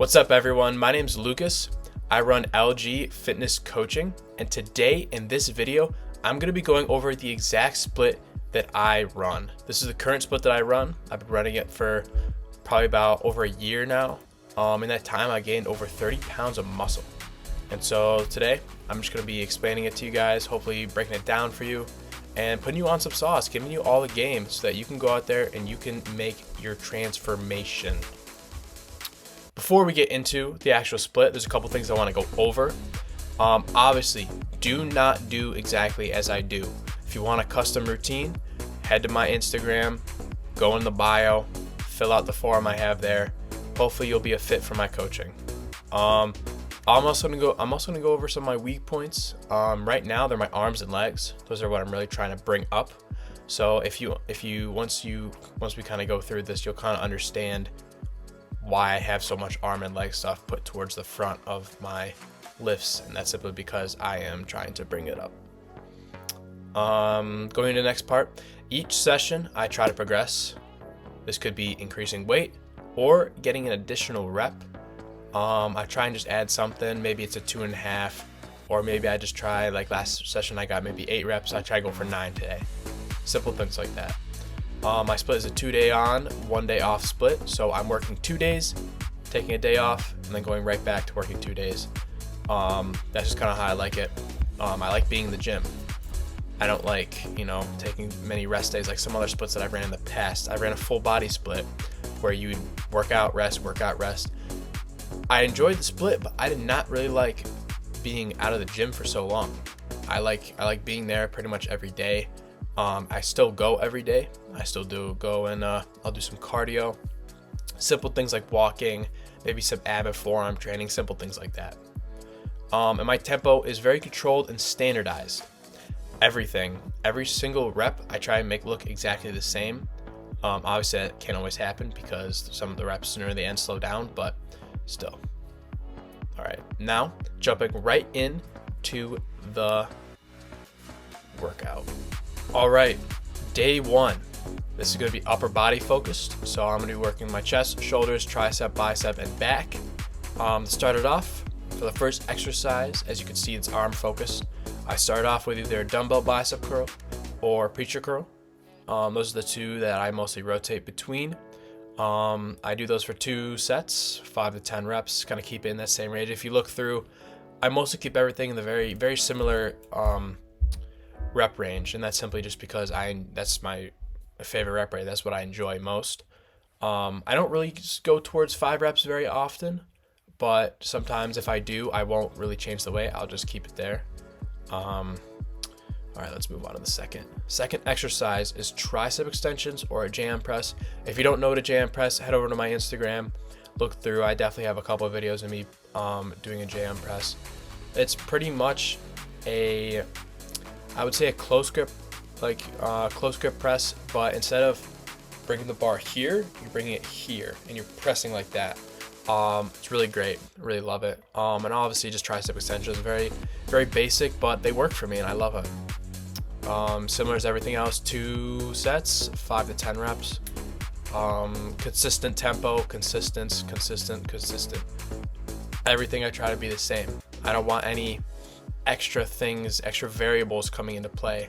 What's up, everyone? My name's Lucas. I run LG Fitness Coaching, and today in this video, I'm going to be going over the exact split that I run. This is the current split that I run. I've been running it for probably about over a year now. In that time, I gained over 30 pounds of muscle. And so today, I'm just going to be explaining it to you guys, hopefully breaking it down for you, and putting you on some sauce, giving you all the game so that you can go out there and you can make your transformation. Before we get into the actual split, there's a couple things I want to go over. Obviously, do not do exactly as I do. If you want a custom routine, head to my Instagram, go in the bio, fill out the form I have there. Hopefully, you'll be a fit for my coaching. I'm also gonna go over some of my weak points. Right now, they're my arms and legs. Those are what I'm really trying to bring up. So once we kind of go through this, you'll kind of understand why I have so much arm and leg stuff put towards the front of my lifts, and that's simply because I am trying to bring it up. Going to the next part, each session I try to progress. This could be increasing weight or getting an additional rep. I try and just add something. Maybe it's a 2.5, or maybe I just try, like last session I got maybe 8 reps. I try to go for 9 today. Simple things like that. My split is a 2-day on, 1-day off split. So I'm working 2 days, taking a day off, and then going right back to working 2 days. That's just kind of how I like it. I like being in the gym. I don't like, taking many rest days like some other splits that I've ran in the past. I ran a full body split where you would work out, rest. I enjoyed the split, but I did not really like being out of the gym for so long. I like being there pretty much every day. I still go every day. I still do go and I'll do some cardio, simple things like walking, maybe some ab and forearm training, simple things like that. And my tempo is very controlled and standardized. Every single rep, I try and make look exactly the same. Obviously that can't always happen because some of the reps near the end slow down, but still. All right, now jumping right into the workout. All right, day 1. This is going to be upper body focused. So I'm going to be working my chest, shoulders, tricep, bicep, and back. Started off for the first exercise. As you can see, it's arm focused. I started off with either a dumbbell bicep curl or preacher curl. Those are the two that I mostly rotate between. I do those for 2 sets, 5 to 10 reps, kind of keep it in that same range. If you look through, I mostly keep everything in the very, very similar rep range, and that's simply just because that's my favorite rep rate. That's what I enjoy most. I don't really go towards 5 reps very often, but sometimes if I do, I won't really change the weight. I'll just keep it there. All right, let's move on to the second. Second exercise is tricep extensions or a jam press. If you don't know what a jam press, head over to my Instagram, look through. I definitely have a couple of videos of me doing a jam press. It's pretty much I would say a close grip press, but instead of bringing the bar here, you're bringing it here and you're pressing like that. It's really great. Really love it. And obviously just tricep extensions, very, very basic, but they work for me and I love it. Similar as everything else, 2 sets, 5 to 10 reps. Consistent tempo, consistent. Everything I try to be the same. I don't want any extra variables coming into play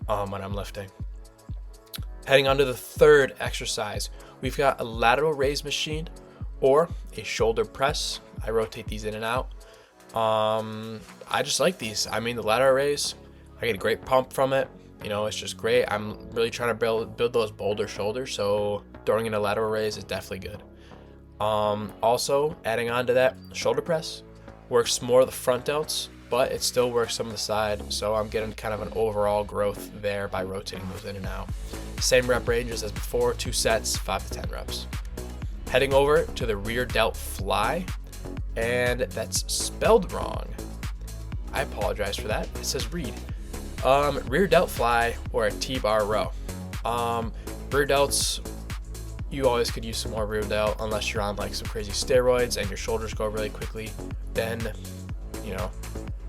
when I'm lifting. Heading on to the third exercise, we've got a lateral raise machine or a shoulder press. I rotate these in and out. I just like these. I mean, the lateral raise, I get a great pump from it. It's just great. I'm really trying to build those boulder shoulders, so throwing in a lateral raise is definitely good. Also, adding on to that, shoulder press works more of the front delts, but it still works some of the side, so I'm getting kind of an overall growth there by rotating those in and out. Same rep ranges as before, 2 sets, 5 to 10 reps. Heading over to the rear delt fly, and that's spelled wrong. I apologize for that. It says read. Rear delt fly or a T-bar row. Rear delts, you always could use some more rear delt unless you're on like some crazy steroids and your shoulders go really quickly. Then,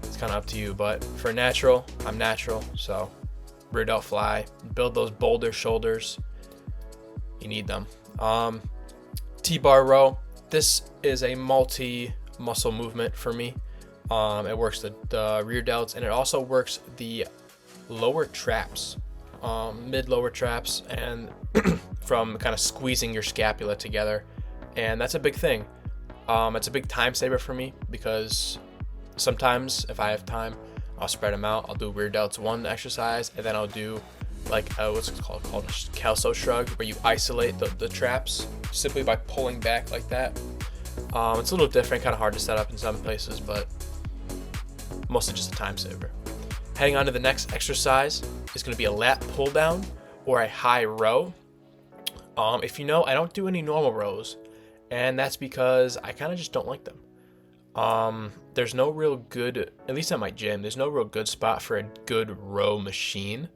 it's kind of up to you. But for natural, I'm natural, so rear delt fly, build those boulder shoulders. You need them. T-bar row, This is a multi-muscle movement for me. It works the rear delts, and it also works the lower traps, mid-lower traps, and from kind of squeezing your scapula together. And that's a big thing. It's a big time saver for me because sometimes if I have time, I'll spread them out. I'll do rear delts one exercise, and then I'll do like what's it called a calso shrug, where you isolate the traps simply by pulling back like that. It's a little different, kind of hard to set up in some places, but mostly just a time saver. Heading on to the next exercise is going to be a lat pull down or a high row. If you know, I don't do any normal rows, and that's because I kind of just don't like them. There's no real good, at least at my gym, there's no real good spot for a good row machine.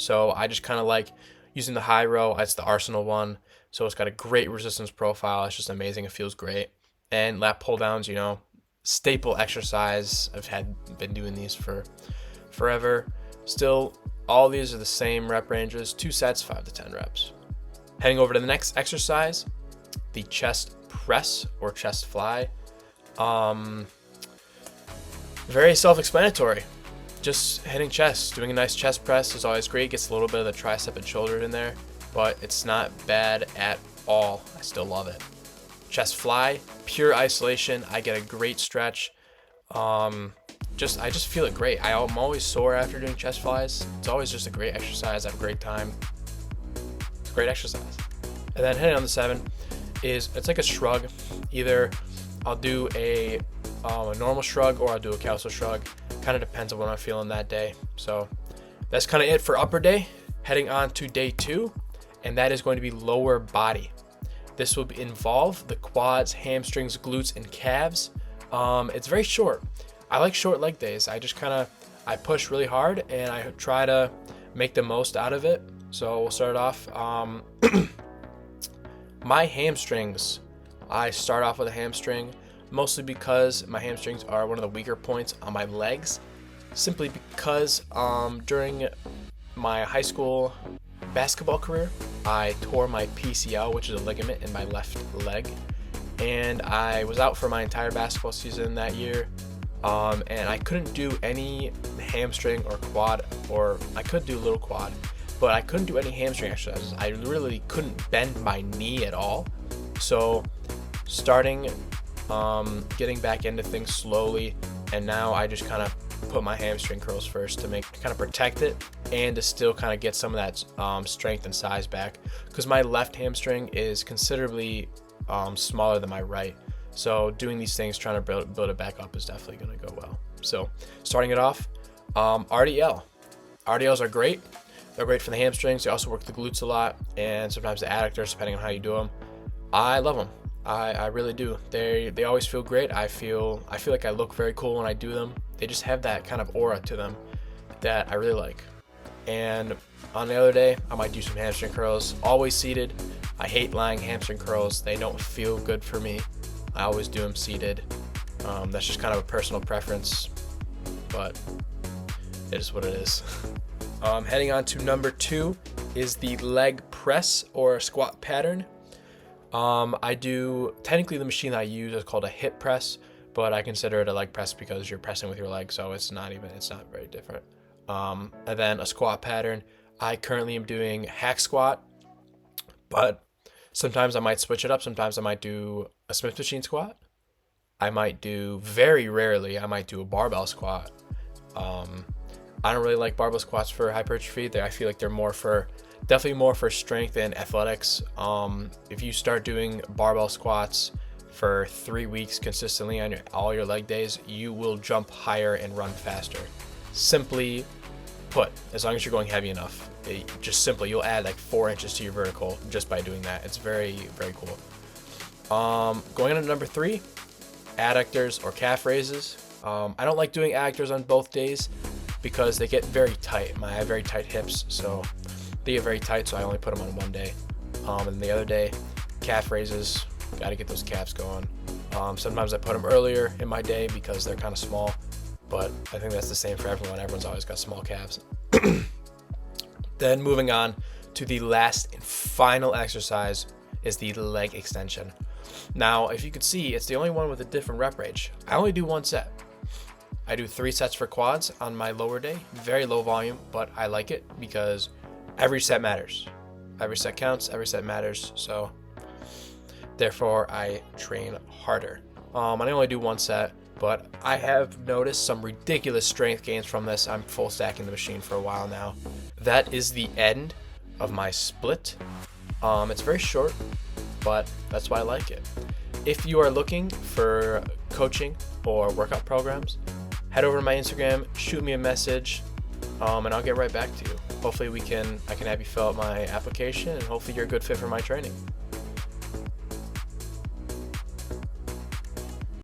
So I just kind of like using the high row. It's the Arsenal one. So it's got a great resistance profile. It's just amazing. It feels great. And lat pull downs, you know, staple exercise. I've been doing these for forever. Still, all these are the same rep ranges, 2 sets, 5 to 10 reps. Heading over to the next exercise, the chest press or chest fly. Very self-explanatory. Just hitting chest, doing a nice chest press is always great. Gets a little bit of the tricep and shoulder in there, but it's not bad at all. I still love it. Chest fly, pure isolation. I get a great stretch. I just feel it great. I'm always sore after doing chest flies. It's always just a great exercise. I have a great time. It's a great exercise. And then heading on the 7 is it's like a shrug. Either I'll do a normal shrug or I'll do a calso shrug. Kind of depends on what I'm feeling that day. So that's kind of it for upper day. Heading on to day 2, and that is going to be lower body. This will involve the quads, hamstrings, glutes, and calves. It's very short. I like short leg days. I just I push really hard and I try to make the most out of it. So we'll start off. My hamstrings, I start off with a hamstring, mostly because my hamstrings are one of the weaker points on my legs. Simply because during my high school basketball career, I tore my PCL, which is a ligament in my left leg, and I was out for my entire basketball season that year. And I couldn't do any hamstring or quad, or I could do a little quad, but I couldn't do any hamstring exercises. I really couldn't bend my knee at all. So starting getting back into things slowly, and now I just kind of put my hamstring curls first to kind of protect it and to still kind of get some of that strength and size back, because my left hamstring is considerably smaller than my right. So doing these things, trying to build it back up is definitely going to go well. So starting it off, RDL. RDLs are great. They're great for the hamstrings. They also work the glutes a lot, and sometimes the adductors, depending on how you do them. I love them. I really do. They always feel great. I feel like I look very cool when I do them. They just have that kind of aura to them that I really like. And on the other day, I might do some hamstring curls. Always seated. I hate lying hamstring curls. They don't feel good for me. I always do them seated. That's just kind of a personal preference, but it is what it is. Heading on to number 2 is the leg press or squat pattern. Technically the machine I use is called a hip press, but I consider it a leg press because you're pressing with your leg, so it's not very different. And then a squat pattern, I currently am doing hack squat, but sometimes I might switch it up. Sometimes I might do a Smith machine squat. Very rarely, I might do a barbell squat. I don't really like barbell squats for hypertrophy. I feel like they're definitely more for strength and athletics. If you start doing barbell squats for 3 weeks consistently on all your leg days, you will jump higher and run faster. Simply put, as long as you're going heavy enough, you'll add like 4 inches to your vertical just by doing that. It's very, very cool. Going on to number 3, adductors or calf raises. I don't like doing adductors on both days because they get very tight. I have very tight hips, so they get very tight, so I only put them on one day. And the other day, calf raises, got to get those calves going. Sometimes I put them earlier in my day because they're kind of small, but I think that's the same for everyone. Everyone's always got small calves. Then moving on to the last and final exercise is the leg extension. Now, if you can see, it's the only one with a different rep range. I only do 1 set. I do 3 sets for quads on my lower day, very low volume, but I like it because every set matters. Every set counts, every set matters, so therefore I train harder. I only do 1 set, but I have noticed some ridiculous strength gains from this. I'm full stacking the machine for a while now. That is the end of my split. It's very short, but that's why I like it. If you are looking for coaching or workout programs, head over to my Instagram, shoot me a message, and I'll get right back to you. Hopefully I can have you fill out my application, and hopefully you're a good fit for my training.